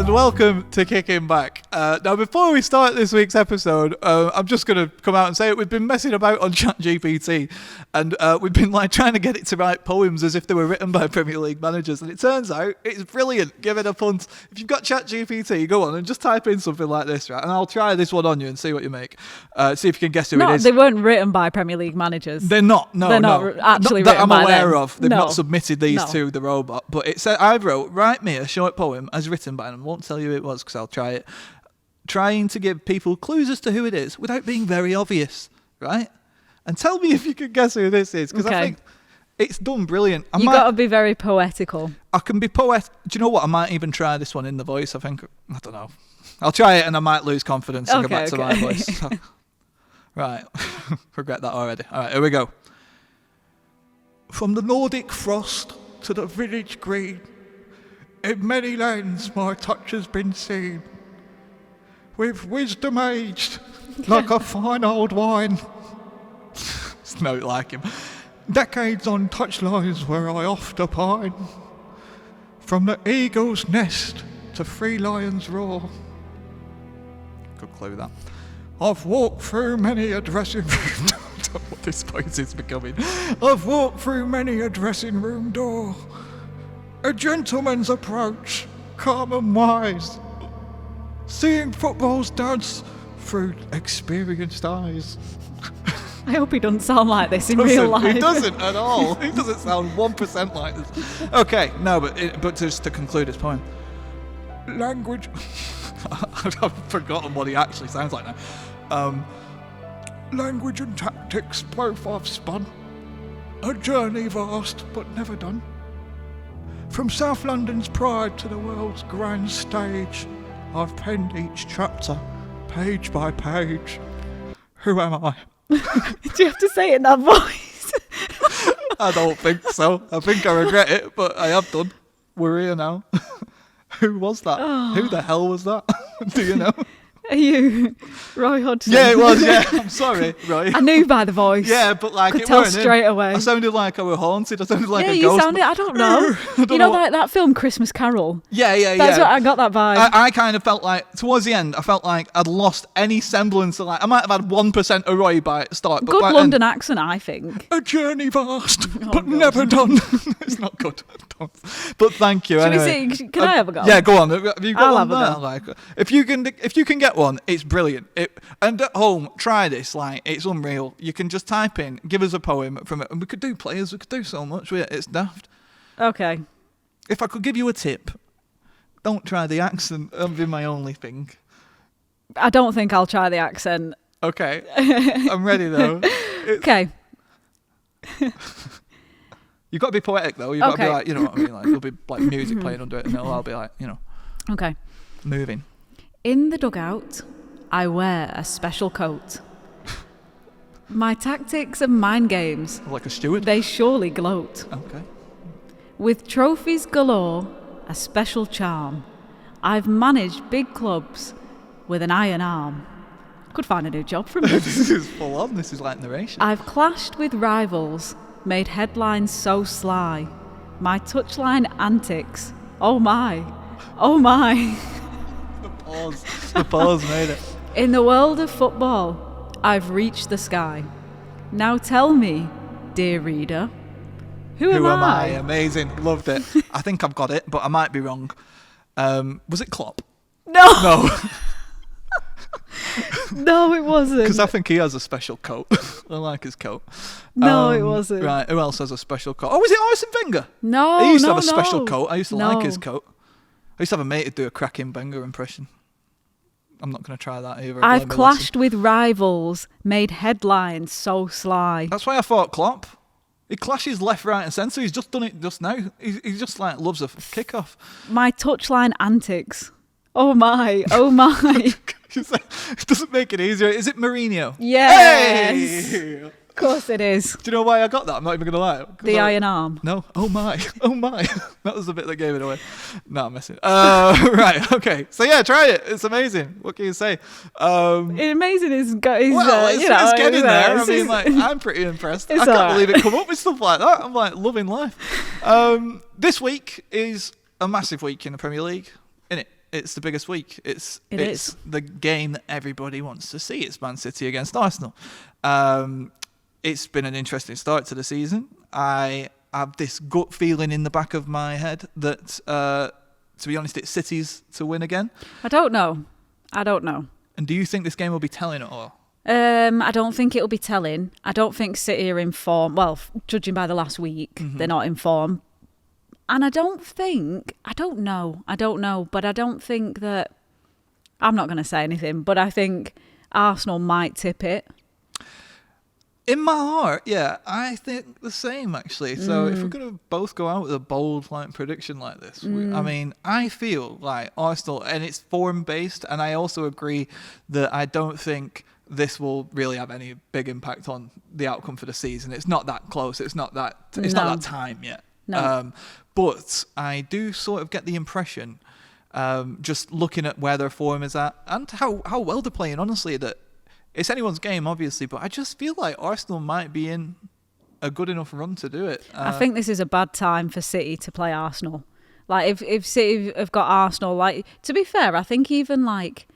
and welcome to Kicking Back. Now, before we start this week's episode, I'm just going to come out and say it. We've been messing about on ChatGPT, and we've been trying to get it to write poems as if they were written by Premier League managers, and it turns out it's brilliant. Give it a punt. If you've got ChatGPT, go on and just type in something like this, right? And I'll try this one on you and see what you make. See if you can guess who it is. They weren't written by Premier League managers. They're not. No, they're not actually that written I'm by aware them. of. They've not submitted these to the robot, but it said I wrote, write me a short poem as written by them. I won't tell you who it was because I'll try it. Trying to give people clues as to who it is without being very obvious, right? And tell me if you can guess who this is, because I think it's done brilliant. You got to be very poetical. I can be poet. Do you know what? I might even try this one in the voice. I don't know. I'll try it and I might lose confidence and go back to my voice. So. Right. Regret that already. All right, here we go. From the Nordic frost to the village green, in many lands my touch has been seen, with wisdom aged like a fine old wine. It's not like him. Decades on touchlines where I oft opine, from the eagle's nest to free lion's roar. Good clue that. I've walked through many a dressing room. I don't know what this voice is becoming. I've walked through many a dressing room door. A gentleman's approach, calm and wise, seeing football's dance through experienced eyes. I hope he doesn't sound like this in real life. He doesn't at all. He doesn't sound 1% like this. Okay, no, but just to conclude his poem. Language... I've forgotten what he actually sounds like now. Language and tactics both I've spun. A journey vast but never done. From South London's pride to the world's grand stage, I've penned each chapter, page by page. Who am I? Do you have to say it in that voice? I don't think so. I think I regret it, but I have done. We're here now. Who was that? Oh. Who the hell was that? Do you know? Are you Roy Hodgson? Yeah, it was, yeah. I'm sorry, Roy. I knew by the voice. Yeah, but could it tell straight away. I sounded like I were haunted. I sounded like a ghost. Yeah, you sounded, I don't know. You know like that film Christmas Carol? Yeah. That's what I got that vibe. I kind of felt like, towards the end, I felt like I'd lost any semblance of I might have had 1% of Roy by the start. But good London accent, I think. A journey vast, but never done. It's not good. But thank you. Anyway. Can I have a go? Yeah, go on. Have you got I'll one have a go. Like, if you can get one, it's brilliant. And at home, try this. It's unreal. You can just type in, give us a poem from it, and we could do players. We could do so much with it. It's daft. Okay. If I could give you a tip, don't try the accent. That'd be my only thing. I don't think I'll try the accent. Okay. I'm ready though. Okay. You've got to be poetic though. You've got to be like, you know what I mean? There'll be music playing under it, and I'll be like, Okay. Moving. In the dugout, I wear a special coat. My tactics and mind games. Like a steward? They surely gloat. Okay. With trophies galore, a special charm, I've managed big clubs with an iron arm. Could find a new job from this. This is full on. This is like narration. I've clashed with rivals, made headlines so sly. My touchline antics. Oh my. Oh my. The pause made it. In the world of football, I've reached the sky. Now tell me, dear reader, who am I? Amazing. Loved it. I think I've got it, but I might be wrong. Was it Klopp? No. No, it wasn't. Because I think he has a special coat. I like his coat. No, it wasn't. Right, who else has a special coat? Oh, was it Arsene Wenger? No, He used to have a special coat. I used to like his No. coat. I used to have a mate who'd do a cracking Wenger impression. I'm not going to try that either. I've clashed with rivals, made headlines so sly. That's why I thought Klopp. He clashes left, right and centre. He's just done it just now. He just loves a kick-off. My touchline antics. Oh my, oh my. It doesn't make it easier. Is it Mourinho? Yes. Hey! Of course it is. Do you know why I got that? I'm not even going to lie. The iron arm. No. Oh my. Oh my. That was the bit that gave it away. No, I'm messing. Right. Okay. So yeah, try it. It's amazing. What can you say? Amazing is it's getting there. I mean, I'm pretty impressed. I can't believe it come up with stuff like that. I'm loving life. This week is a massive week in the Premier League, isn't it? it's the biggest week. It's is. the game that everybody wants to see. It's Man City against Arsenal. It's been an interesting start to the season. I have this gut feeling in the back of my head that, to be honest, it's City's to win again. I don't know. And do you think this game will be telling at all? I don't think it'll be telling. I don't think City are in form. Well, judging by the last week, they're not in form. And I don't know, but I don't think that, I'm not going to say anything, but I think Arsenal might tip it. In my heart, yeah, I think the same, actually. So if we're going to both go out with a bold prediction like this, I feel like Arsenal, and it's form-based, and I also agree that I don't think this will really have any big impact on the outcome for the season. It's not that close. It's not that time yet. No. But I do sort of get the impression, just looking at where their form is at and how well they're playing, honestly, that it's anyone's game, obviously, but I just feel like Arsenal might be in a good enough run to do it. I think this is a bad time for City to play Arsenal. Like, if City have got Arsenal, like, to be fair, I think even, like,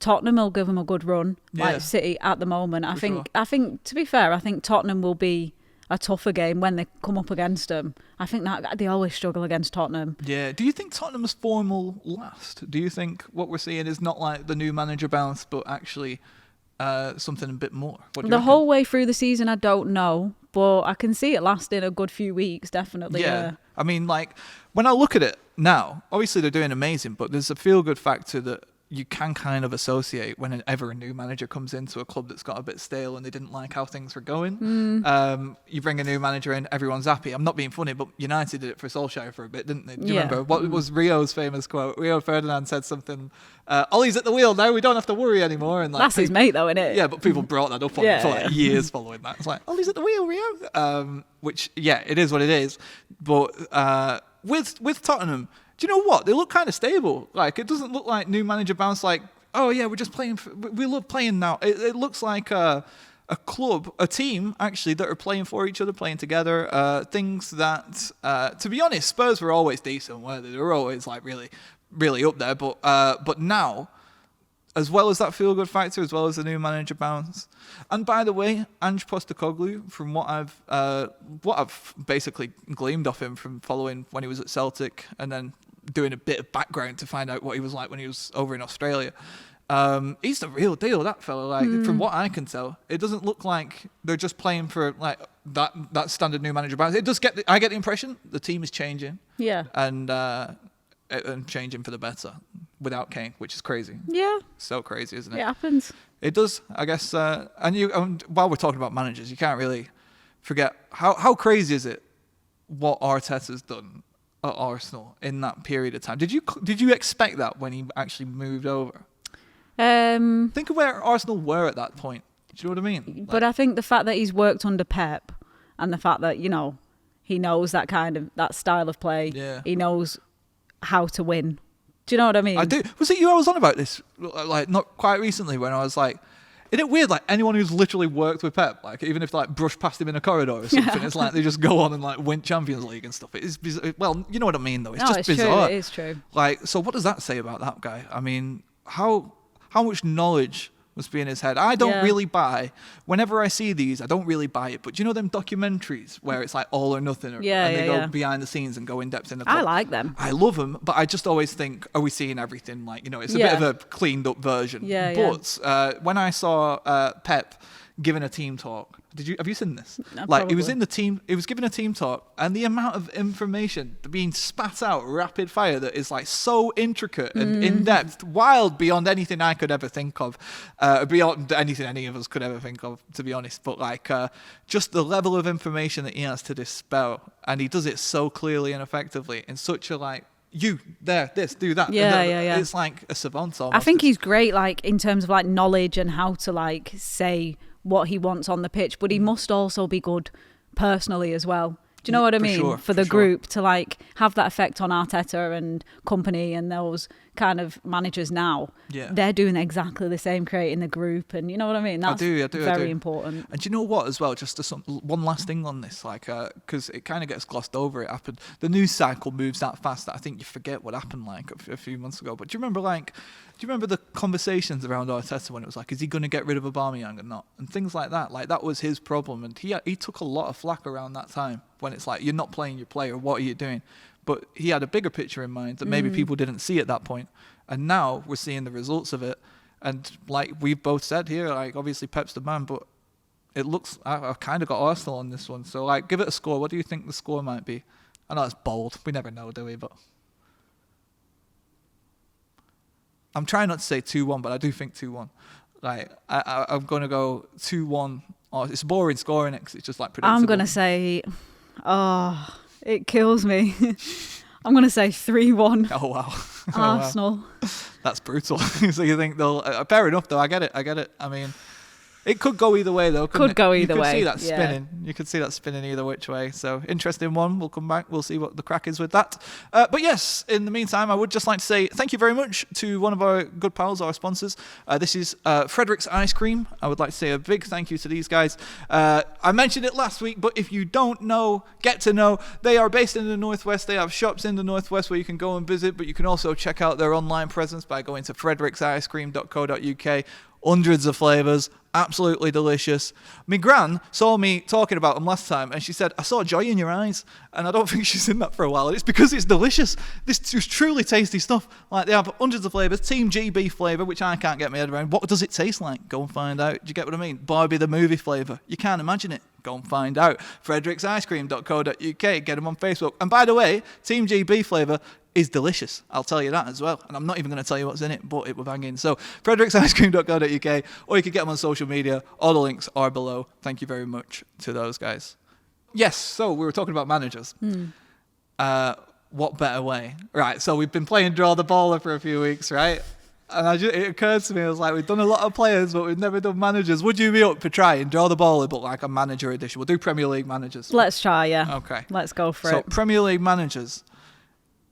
Tottenham will give them a good run, like City at the moment. I think, to be fair, I think Tottenham will be a tougher game when they come up against them. I think that they always struggle against Tottenham. Yeah. Do you think Tottenham's form will last? Do you think what we're seeing is not like the new manager bounce, but actually something a bit more? The whole way through the season, I don't know, but I can see it lasting a good few weeks, definitely. Yeah. I mean, like, when I look at it now, obviously they're doing amazing, but there's a feel-good factor that you can kind of associate whenever a new manager comes into a club that's got a bit stale and they didn't like how things were going. You bring a new manager in, everyone's happy. I'm not being funny, but United did it for Solskjaer for a bit, didn't they? Do you remember? What was Rio's famous quote? Rio Ferdinand said something, Ollie's at the wheel now, we don't have to worry anymore. And that's his mate though, isn't it? Yeah, but people brought that up on him for years following that. It's like, Ollie's at the wheel, Rio. Which, it is what it is. But with Tottenham, do you know what? They look kind of stable. Like, it doesn't look like new manager bounce like, oh yeah, we're just playing. We love playing now. It looks like a club, a team, actually, that are playing for each other, playing together. Things that, to be honest, Spurs were always decent, weren't they? They were always like really, really up there. But now, as well as that feel-good factor, as well as the new manager bounce. And by the way, Ange Postecoglou, from what I've basically gleaned off him from following when he was at Celtic and then doing a bit of background to find out what he was like when he was over in Australia. He's the real deal, that fella. Like, from what I can tell, it doesn't look like they're just playing for like that standard new manager bounce. It does I get the impression the team is changing. Yeah. And changing for the better without Kane, which is crazy. Yeah. So crazy, isn't it? It happens. It does, I guess. And while we're talking about managers, you can't really forget how crazy is it what Arteta's done at Arsenal in that period of time. Did you expect that when he actually moved over? Think of where Arsenal were at that point. Do you know what I mean? But I think the fact that he's worked under Pep and the fact that, he knows that style of play. Yeah. He knows how to win. Do you know what I mean? I do. Was it you I was on about this, like, not quite recently, when I was like, isn't it weird, like, anyone who's literally worked with Pep, like, even if they, like, brush past him in a corridor or something, it's like they just go on and, like, win Champions League and stuff. It is bizarre. Well, you know what I mean, though. It's bizarre. True. It is true. Like, so what does that say about that guy? I mean, how much knowledge must be in his head? I don't really buy, whenever I see these, I don't really buy it. But do you know them documentaries where it's like all or nothing? And they go behind the scenes and go in depth in the club? I like them. I love them, but I just always think, are we seeing everything? Like, it's a bit of a cleaned up version. But when I saw Pep giving a team talk, have you seen this? Like, he was giving a team talk, and the amount of information being spat out rapid fire that is like so intricate and in depth, wild beyond anything I could ever think of, beyond anything any of us could ever think of, to be honest. But like, just the level of information that he has to dispel, and he does it so clearly and effectively in such a like, you there, this, do that. Yeah. It's like a savant almost. I think he's great, like, in terms of like knowledge and how to like say what he wants on the pitch, but he must also be good personally as well. Do you know what I mean? For the group to like have that effect on Arteta and company and those kind of managers now, they're doing exactly the same, creating the group, and you know what I mean. That's very important. And do you know what as well? Just one last thing on this, like, because it kind of gets glossed over. It happened. The news cycle moves that fast that I think you forget what happened like a few months ago. But do you remember the conversations around Arteta when it was like, is he going to get rid of Aubameyang or not, and things like that? Like, that was his problem, and he took a lot of flack around that time when it's like, you're not playing your player, what are you doing? But he had a bigger picture in mind that maybe people didn't see at that point. And now we're seeing the results of it. And like we've both said here, like, obviously Pep's the man, but it looks, I've kind of got Arsenal on this one. So, like, give it a score. What do you think the score might be? I know it's bold. We never know, do we? But I'm trying not to say 2-1, but I do think 2-1. Like, I'm going to go 2-1. Oh, it's boring scoring it because it's just like predictable. I'm going to say, it kills me. I'm going to say 3-1. Oh, wow. Arsenal. Wow. That's brutal. So you think they'll... fair enough, though. I get it. I mean, it could go either way, though. Could go either way. You could see that spinning. You could see that spinning either which way. So, interesting one. We'll come back. We'll see what the crack is with that. But yes, in the meantime, I would just like to say thank you very much to one of our good pals, our sponsors. This is Frederick's Ice Cream. I would like to say a big thank you to these guys. I mentioned it last week, but if you don't know, get to know. They are based in the Northwest. They have shops in the Northwest where you can go and visit, but you can also check out their online presence by going to fredericksicecream.co.uk. Hundreds of flavours, absolutely delicious. My gran saw me talking about them last time and she said, I saw joy in your eyes. And I don't think she's in that for a while. And it's because it's delicious. This is truly tasty stuff. Like, they have hundreds of flavours. Team GB flavour, which I can't get my head around. What does it taste like? Go and find out. Do you get what I mean? Barbie the movie flavour. You can't imagine it. Go and find out. fredericksicecream.co.uk. Get them on Facebook. And by the way, Team GB flavour is delicious. I'll tell you that as well. And I'm not even going to tell you what's in it, but it will bang in. So, fredericksicecream.co.uk, or you can get them on social media. All the links are below. Thank you very much to those guys. Yes, so we were talking about managers. What better way? Right, so we've been playing Draw the Baller for a few weeks, right? And it occurred to me, I was like, we've done a lot of players, but we've never done managers. Would you be up for trying Draw the Baller, but like a manager edition? We'll do Premier League managers. Let's try, yeah. Okay. Let's go for it. So, Premier League managers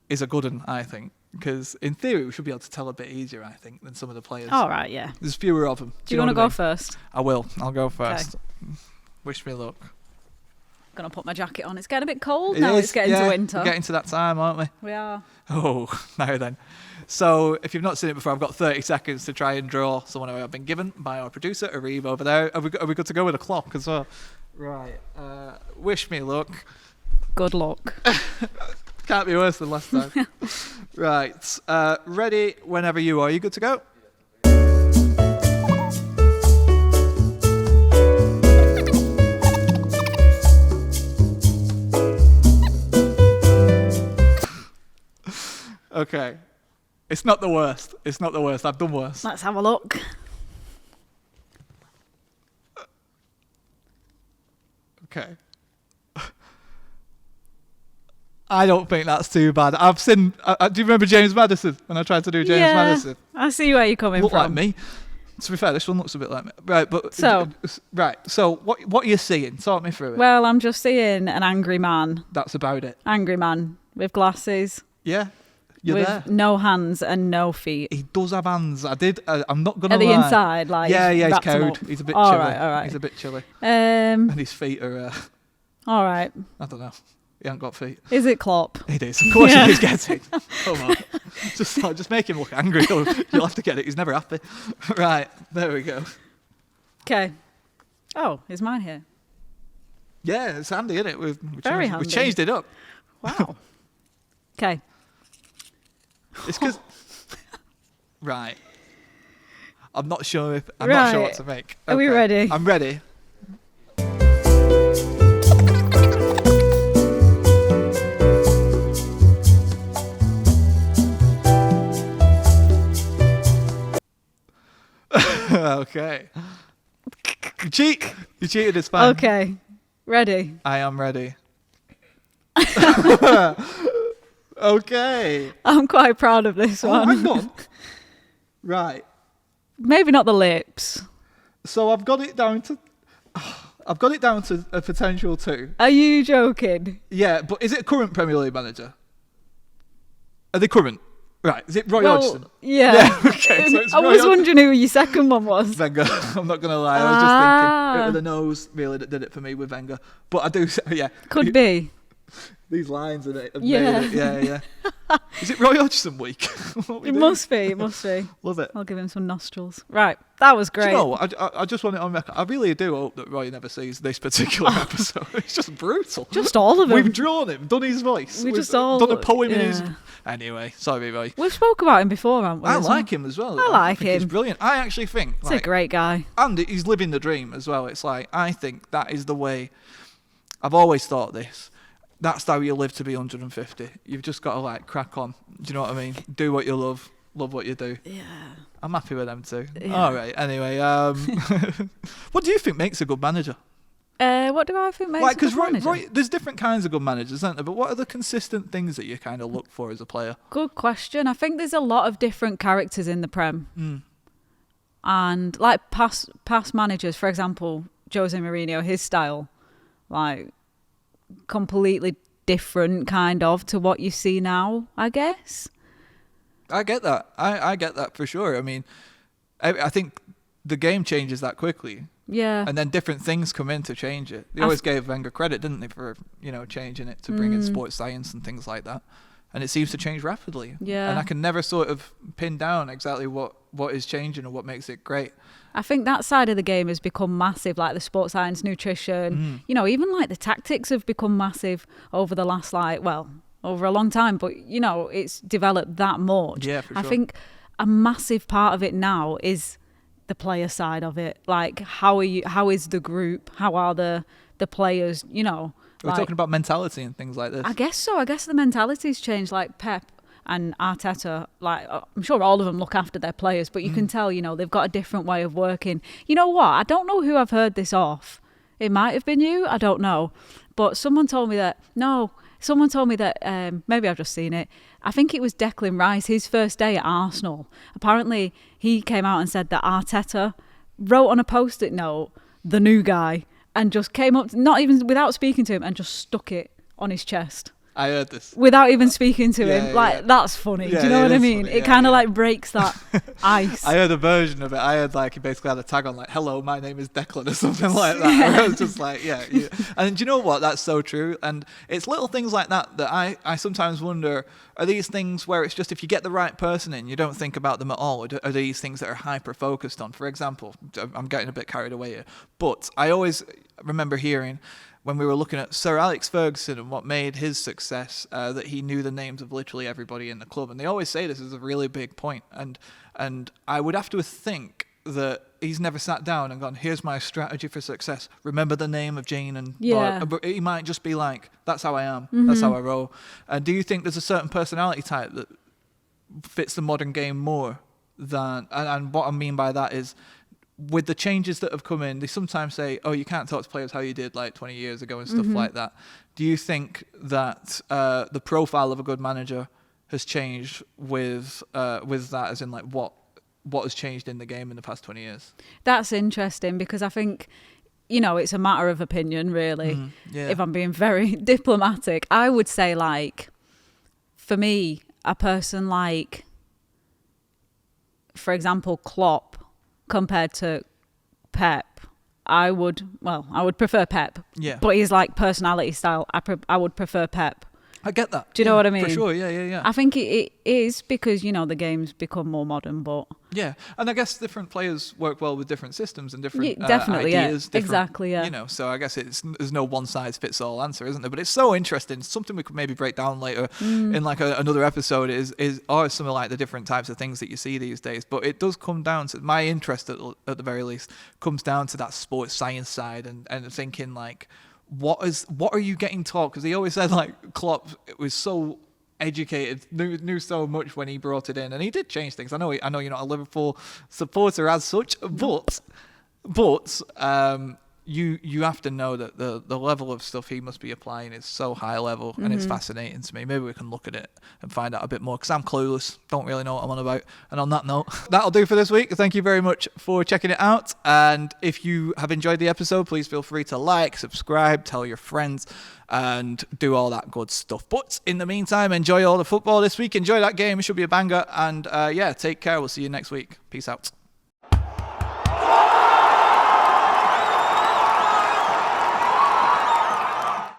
is a good one, I think, because in theory we should be able to tell a bit easier, I think, than some of the players. All right, yeah. There's fewer of them. Do you want to go first? I will. I'll go first. Okay. Wish me luck. I'm going to put my jacket on. It's getting a bit cold now. It's getting to winter. We're getting to that time, aren't we? We are. Oh, now then. So, if you've not seen it before, I've got 30 seconds to try and draw someone who I've been given by our producer, Areve, over there. Are we good to go with a clock as well? Right. Wish me luck. Good luck. Can't be worse than last time. Right. Ready whenever you are. You good to go? Okay. It's not the worst. I've done worse. Let's have a look. Okay. I don't think that's too bad. I've seen... do you remember James Maddison when I tried to do James Maddison? I see where you're coming Look from. like me. To be fair, this one looks a bit like me. Right, but... So, what are you seeing? Talk me through it. Well, I'm just seeing an angry man. That's about it. Angry man with glasses. Yeah. You're with there. No hands and no feet. He does have hands. I'm not going to lie. At the inside, like... Yeah, he's wrapped cowed. He's a bit all chilly. Right. He's a bit chilly. And his feet are... all right. I don't know. He ain't got feet. Is it Klopp? It is. Of course it is getting. Come on. Just make him look angry. You'll have to get it. He's never happy. Right. There we go. Okay. Oh, is mine here? Yeah, it's handy, isn't it? Very handy. We changed it up. Wow. Okay. It's because... Right. I'm not sure what to make. Okay. Are we ready? I'm ready. Okay. You cheated, it's fine. Okay. Ready? I am ready. Okay. I'm quite proud of this one. Hang on. Right. Maybe not the lips. So I've got it down to a potential 2. Are you joking? Yeah, but is it a current Premier League manager? Are they current? Right, is it Roy Hodgson? Yeah. Okay, so it's I was wondering who your second one was. Wenger. I'm not going to lie. I was just thinking. It was the nose really that did it for me with Wenger. But I do, yeah. Could be. These lines in it have Yeah. made it. Yeah. Is it Roy Hodgson week? It must be. Love it. I'll give him some nostrils. Right, that was great. Do you know what? I just want it on record. I really do hope that Roy never sees this particular episode. It's just brutal. Just all of them. We've drawn him, done his voice. We've just all... done a poem in yeah. his... Anyway, sorry, Roy. We've spoke about him before, haven't we? I like him as well. I think he's brilliant. I actually think... He's a great guy. And he's living the dream as well. It's like, I think that is the way... I've always thought this. That's how you live to be 150. You've just got to like crack on. Do you know what I mean? Do what you love what you do. Yeah. I'm happy with them too. Yeah. All right. Anyway, what do you think makes a good manager? What do I think makes a good manager? Roy, there's different kinds of good managers, aren't there? But what are the consistent things that you kind of look for as a player? Good question. I think there's a lot of different characters in the Prem. And like past managers, for example, Jose Mourinho, his style, like completely different kind of to what you see now, I guess. I get that. I get that for sure. I mean, I think the game changes that quickly. Yeah. And then different things come in to change it. They always gave Wenger credit, didn't they, for, changing it to bring in sports science and things like that. And it seems to change rapidly. Yeah. And I can never sort of pin down exactly what is changing or what makes it great. I think that side of the game has become massive, like the sports science, nutrition, even like the tactics have become massive over the last, over a long time. But, it's developed that much. Yeah, for sure. I think a massive part of it now is the player side of it. Like, how is the group? How are the players, We're talking about mentality and things like this. I guess so. I guess the mentality's changed, like Pep and Arteta, I'm sure all of them look after their players, but you can tell, they've got a different way of working. You know what? I don't know who I've heard this off. It might have been you. I don't know. But someone told me that, maybe I've just seen it. I think it was Declan Rice, his first day at Arsenal. Apparently, he came out and said that Arteta wrote on a Post-it note, the new guy, and just came up, not even without speaking to him, and just stuck it on his chest. I heard this. Without even speaking to him. Yeah. That's funny. Yeah, do you know what I mean? Funny. It kind of breaks that ice. I heard a version of it. I heard he basically had a tag on hello, my name is Declan or something like that. Yeah. I was just yeah. And do you know what? That's so true. And it's little things like that I sometimes wonder, are these things where it's just if you get the right person in, you don't think about them at all? Or are these things that are hyper focused on? For example, I'm getting a bit carried away here, but I always remember hearing when we were looking at Sir Alex Ferguson and what made his success, that he knew the names of literally everybody in the club. And they always say this is a really big point. And I would have to think that he's never sat down and gone, here's my strategy for success. Remember the name of Jane and But he might just be like, that's how I am. That's how I roll. Do you think there's a certain personality type that fits the modern game more than... And what I mean by that is, with the changes that have come in, they sometimes say, oh, you can't talk to players how you did 20 years ago and stuff like that. Do you think that the profile of a good manager has changed with that, as in what has changed in the game in the past 20 years? That's interesting, because I think, it's a matter of opinion, really. Yeah. If I'm being very diplomatic, I would say, for me, a person for example, Klopp, compared to Pep, I would prefer Pep. Yeah. But his personality style, I would prefer Pep. I get that. Do you know what I mean? For sure, yeah. I think it is because, the game's become more modern, but... Yeah, and I guess different players work well with different systems and different definitely, ideas. Yeah. Exactly, yeah. So I guess there's no one-size-fits-all answer, isn't there? But it's so interesting. Something we could maybe break down later in another episode are some of the different types of things that you see these days. But it does come down to, my interest at the very least, comes down to that sports science side and thinking what are you getting taught? Because he always said Klopp was so educated, knew so much when he brought it in, and he did change things. I know you're not a Liverpool supporter as such, but you have to know that the level of stuff he must be applying is so high level, and it's fascinating to me. Maybe we can look at it and find out a bit more, because I'm clueless, don't really know what I'm on about. And on that note, that'll do for this week. Thank you very much for checking it out, and if you have enjoyed the episode, please feel free to like, subscribe, tell your friends, and do all that good stuff. But in the meantime, enjoy all the football this week, enjoy that game, it should be a banger, and take care. We'll see you next week. Peace out.